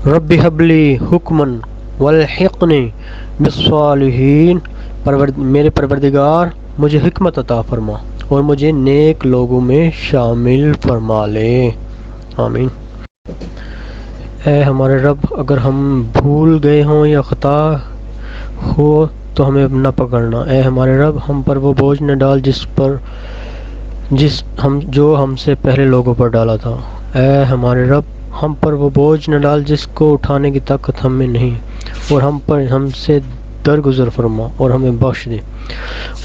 رب حبلی حکمن والحقنی بالصالحین، میرے پروردگار مجھے حکمت عطا فرما اور مجھے نیک لوگوں میں شامل فرما لے، آمین۔ اے ہمارے رب، اگر ہم بھول گئے ہوں یا خطا ہو تو ہمیں نہ پکڑنا۔ اے ہمارے رب، ہم پر وہ بوجھ نہ ڈال جو ہم سے پہلے لوگوں پر ڈالا تھا۔ اے ہمارے رب، ہم پر وہ بوجھ نہ ڈال جس کو اٹھانے کی طاقت ہم میں نہیں، اور ہم سے درگزر فرما اور ہمیں بخش دے،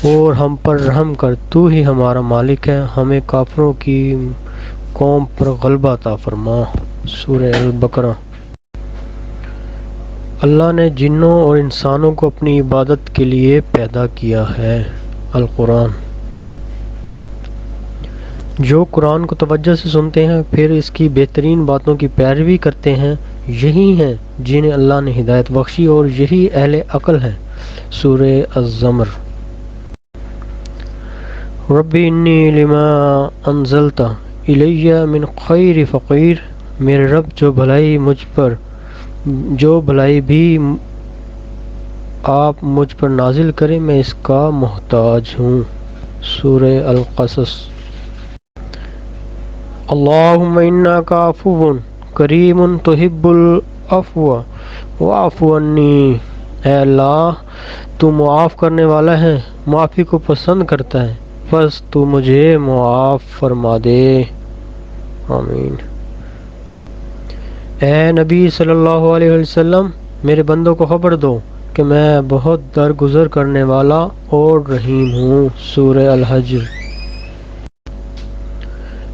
اور ہم پر رحم کر، تو ہی ہمارا مالک ہے، ہمیں کافروں کی قوم پر غلبہ عطا فرما۔ سورہ البقرہ۔ اللہ نے جنوں اور انسانوں کو اپنی عبادت کے لیے پیدا کیا ہے۔ القرآن۔ جو قرآن کو توجہ سے سنتے ہیں پھر اس کی بہترین باتوں کی پیروی کرتے ہیں، یہی ہیں جنہیں اللہ نے ہدایت بخشی اور یہی اہل عقل ہیں۔ سورہ الزمر۔ رب انی لما انزلت الی من خیر فقیر، میرے رب جو بھلائی بھی آپ مجھ پر نازل کریں میں اس کا محتاج ہوں۔ سورہ القصص۔ اللہم انک عفو کریم تحب العفو واعف عنی، اے اللہ تو معاف کرنے والا ہے، معافی کو پسند کرتا ہے، بس تو مجھے معاف فرما دے، آمین۔ اے نبی صلی اللہ علیہ وسلم، میرے بندوں کو خبر دو کہ میں بہت درگزر کرنے والا اور رحیم ہوں۔ سورہ الحج۔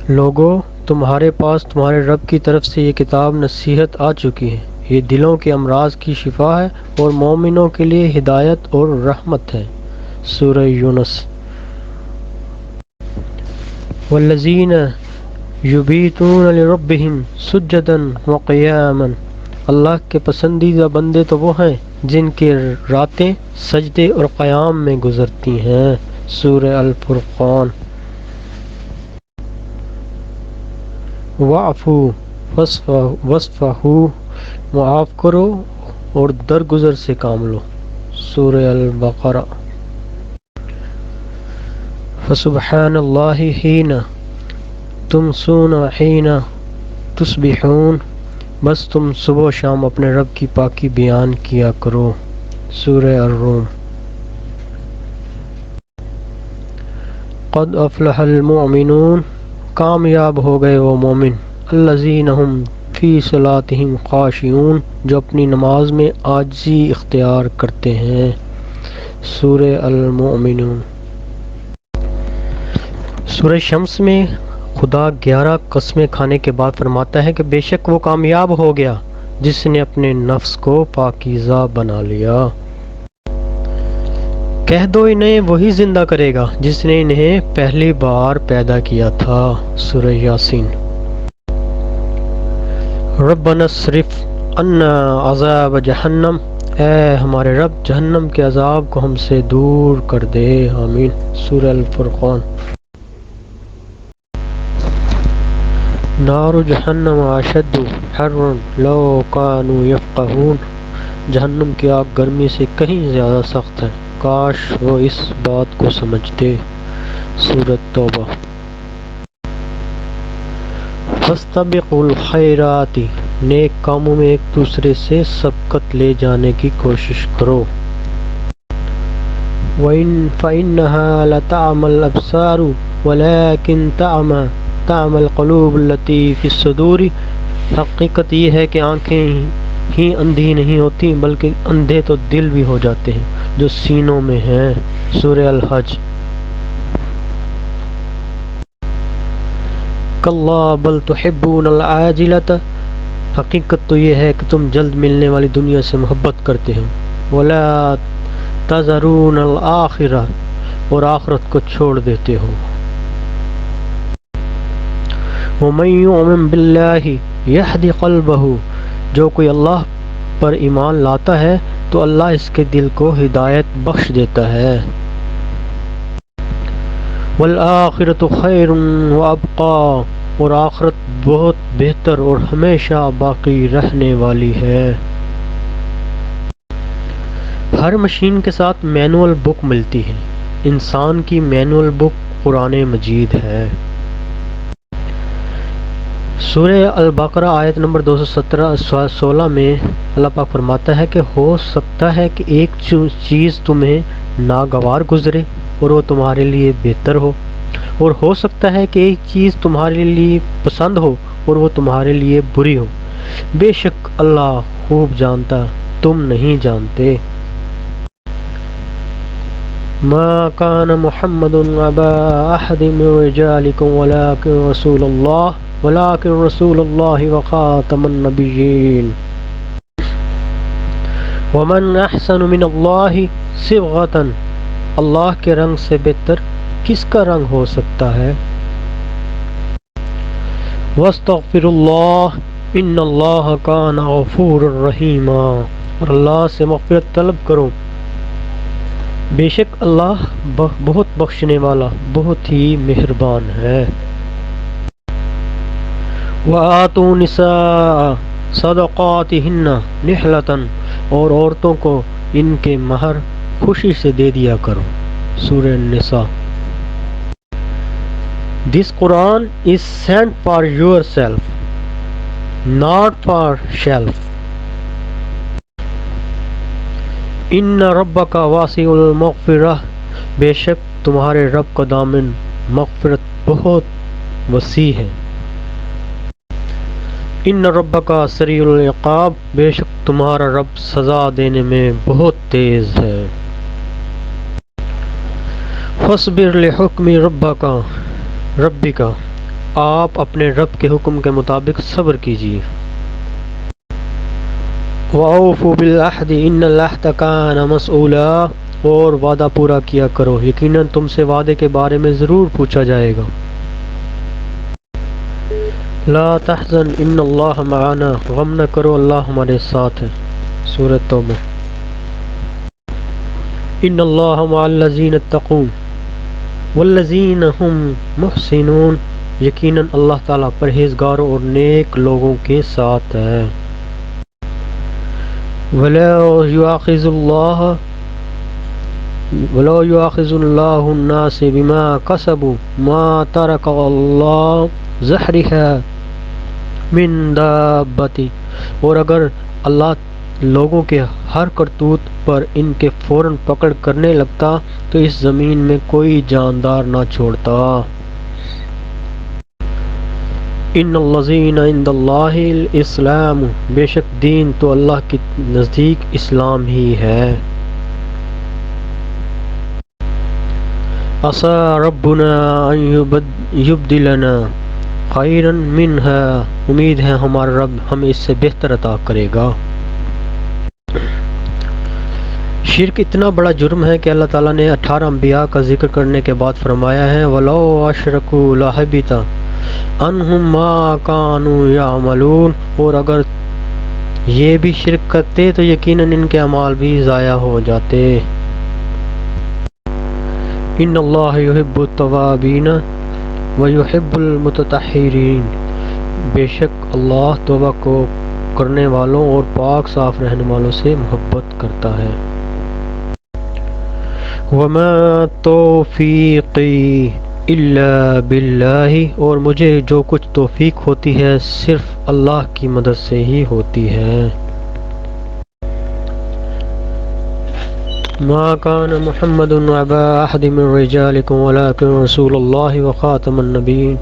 لوگو، تمہارے پاس تمہارے رب کی طرف سے یہ کتاب نصیحت آ چکی ہے، یہ دلوں کے امراض کی شفا ہے اور مومنوں کے لیے ہدایت اور رحمت ہے۔ سورہ یونس۔ والذین یبیتون لربہم سجدا وقیاما، اللہ کے پسندیدہ بندے تو وہ ہیں جن کی راتیں سجدے اور قیام میں گزرتی ہیں۔ سورہ الفرقان۔ وَاعْفُوا وَاصْفَحُوا، معاف کرو اور درگزر سے کام لو۔ سورہ البقرہ۔ فسبحان اللہ حین تمسون حین تصبحون، بس تم صبح و شام اپنے رب کی پاکی بیان کیا کرو۔ سورہ الروم۔ قد افلح المؤمنون، کامیاب ہو گئے وہ مومن، الذین ہم فی صلاتہم خاشعون، جو اپنی نماز میں عاجزی اختیار کرتے ہیں۔ سورہ المؤمنون۔ سورہ شمس میں خدا 11 قسمیں کھانے کے بعد فرماتا ہے کہ بے شک وہ کامیاب ہو گیا جس نے اپنے نفس کو پاکیزہ بنا لیا۔ کہہ دو انہیں وہی زندہ کرے گا جس نے انہیں پہلی بار پیدا کیا تھا۔ سورہ یاسین۔ ربنا اصرف عنا عذاب جہنم، اے ہمارے رب جہنم کے عذاب کو ہم سے دور کر دے، آمین۔ سورہ الفرقان۔ نار جہنم اشد حرا لو کانوا یفقہون، جہنم کی آگ گرمی سے کہیں زیادہ سخت ہے، کاش وہ اس بات کو سمجھتے۔ سورۃ توبہ۔ فاستبقوا الخیرات، نیک کاموں میں ایک دوسرے سے سبقت لے جانے کی کوشش کرو۔ فإنها لتعمى الأبصار ولكن تعمى القلوب التي في الصدور، حقیقت یہ ہے کہ آنکھیں ہی اندھی نہیں ہوتی بلکہ اندھے تو دل بھی ہو جاتے ہیں جو سینوں میں ہیں۔ سورہ الحج۔ کلا بل تحبون العاجلۃ، حقیقت تو یہ ہے کہ تم جلد ملنے والی دنیا سے محبت کرتے ہو، ولا تذرون الآخرہ، اور آخرت کو چھوڑ دیتے ہو۔ ومن یؤمن باللہ یہد قلبہ، جو کوئی اللہ پر ایمان لاتا ہے تو اللہ اس کے دل کو ہدایت بخش دیتا ہے۔ والآخرۃ خیر وابقی، اور آخرت بہت بہتر اور ہمیشہ باقی رہنے والی ہے۔ ہر مشین کے ساتھ مینول بک ملتی ہے، انسان کی مینول بک قرآن مجید ہے۔ سورہ البقرہ آیت نمبر 216 میں اللہ پاک فرماتا ہے کہ ہو سکتا ہے کہ ایک چیز تمہیں ناگوار گزرے اور وہ تمہارے لیے بہتر ہو سکتا ہے کہ ایک چیز تمہارے لیے پسند ہو اور وہ تمہارے لیے بری ہو۔ بے شک اللہ خوب جانتا، تم نہیں جانتے۔ ما كان محمد أبا أحد من رجالكم ولكن رسول الله وخاتم النبيين ومن أحسن من الله صبغة، اللہ کے رنگ سے بہتر کس کا رنگ ہو سکتا ہے؟ واستغفر اللہ ان اللہ کان غفورا رحیما، اور اللہ سے مغفرت طلب کرو، بے شک اللہ بہت بخشنے والا، بہت ہی مہربان ہے۔ وَآتُوا النِّسَاءَ صَدَقَاتِهِنَّ نِحْلَةً، اور عورتوں کو ان کے مہر خوشی سے دے دیا کرو۔ سورہ النساء۔ This Quran is sent for yourself, not for shelf. ان ربک واسع المغفرہ، بے شک تمہارے رب کا دامن مغفرت بہت وسیع ہے۔ ان ربک سریع العقاب، بے شک تمہارا رب سزا دینے میں بہت تیز ہے۔ فاصبر لحکم ربک، آپ اپنے رب کے حکم کے مطابق صبر کیجیے۔ وَأَوْفُوا بِالْعَهْدِ إِنَّ الْعَهْدَ كَانَ مَسْئُولًا، اور وعدہ پورا کیا کرو، یقیناً تم سے وعدے کے بارے میں ضرور پوچھا جائے گا۔ لا تحزن ان اللہ معنا، غم نہ کرو اللہ ہمارے ساتھ ہے۔ سورۃ توبہ۔ ان اللہ مع الذین اتقوا والذین هم محسنون، یقیناً اللہ تعالیٰ پرہیزگاروں اور نیک لوگوں کے ساتھ ہے۔ وَلَا يُؤَاخِذُ اللَّهُ النَّاسَ بِمَا كَسَبُوا مَا تَرَكَ عَلَى ظَهْرِهَا مِن دَابَّةٍ، اور اگر اللہ لوگوں کے ہر کرتوت پر ان کے فوراً پکڑ کرنے لگتا تو اس زمین میں کوئی جاندار نہ چھوڑتا۔ ان الذین عند اللہ الاسلام، بے شک دین تو اللہ کے نزدیک اسلام ہی ہے۔ عسى ربنا ان یبدلنا خیرا منها، امید ہے ہمارا رب ہمیں اس سے بہتر عطا کرے گا۔ شرک اتنا بڑا جرم ہے کہ اللہ تعالیٰ نے 18 انبیاء کا ذکر کرنے کے بعد فرمایا ہے وَلَوْ أَشْرَكُوا لَحَبِطَ عَنْهُمْ مَا كَانُوا يَعْمَلُونَ، اور اگر یہ بھی شرک کرتے تو یقیناً ان کے اعمال بھی ضائع ہو جاتے۔ ان اللہ یحب التوابین ویحب المتطہرین، بے شک اللہ توبہ کو کرنے والوں اور پاک صاف رہنے والوں سے محبت کرتا ہے۔ وما توفیقی الا باللہ، اور مجھے جو کچھ توفیق ہوتی ہے صرف اللہ کی مدد سے ہی ہوتی ہے۔ ما كان محمد ابا احد من رجالكم ولكن رسول الله وخاتم النبيين،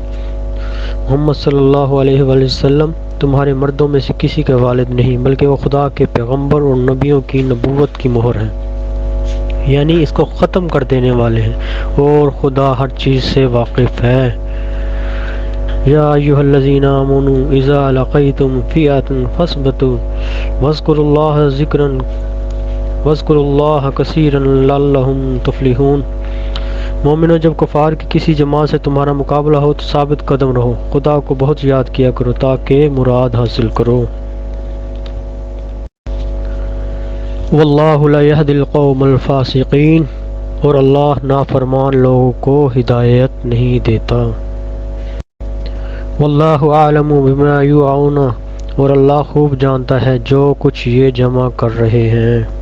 محمد صلی اللہ علیہ وآلہ وسلم تمہارے مردوں میں سے کسی کا والد نہیں، بلکہ وہ خدا کے پیغمبر اور نبیوں کی نبوت کی مہر ہے، یعنی اس کو ختم کر دینے والے ہیں، اور خدا ہر چیز سے واقف ہے۔ یا ایھا الذین آمنوا اذا لقیتم فئۃ فاثبتوا واذکروا اللہ کثیرا لعلکم تفلحون، مومنو جب کفار کی کسی جماعت سے تمہارا مقابلہ ہو تو ثابت قدم رہو، خدا کو بہت یاد کیا کرو تاکہ مراد حاصل کرو۔ واللہ لا یہدی القوم الفاسقین، اور اللہ نافرمان لوگوں کو ہدایت نہیں دیتا۔ واللہ اعلم بما یوعون، اور اللہ خوب جانتا ہے جو کچھ یہ جمع کر رہے ہیں۔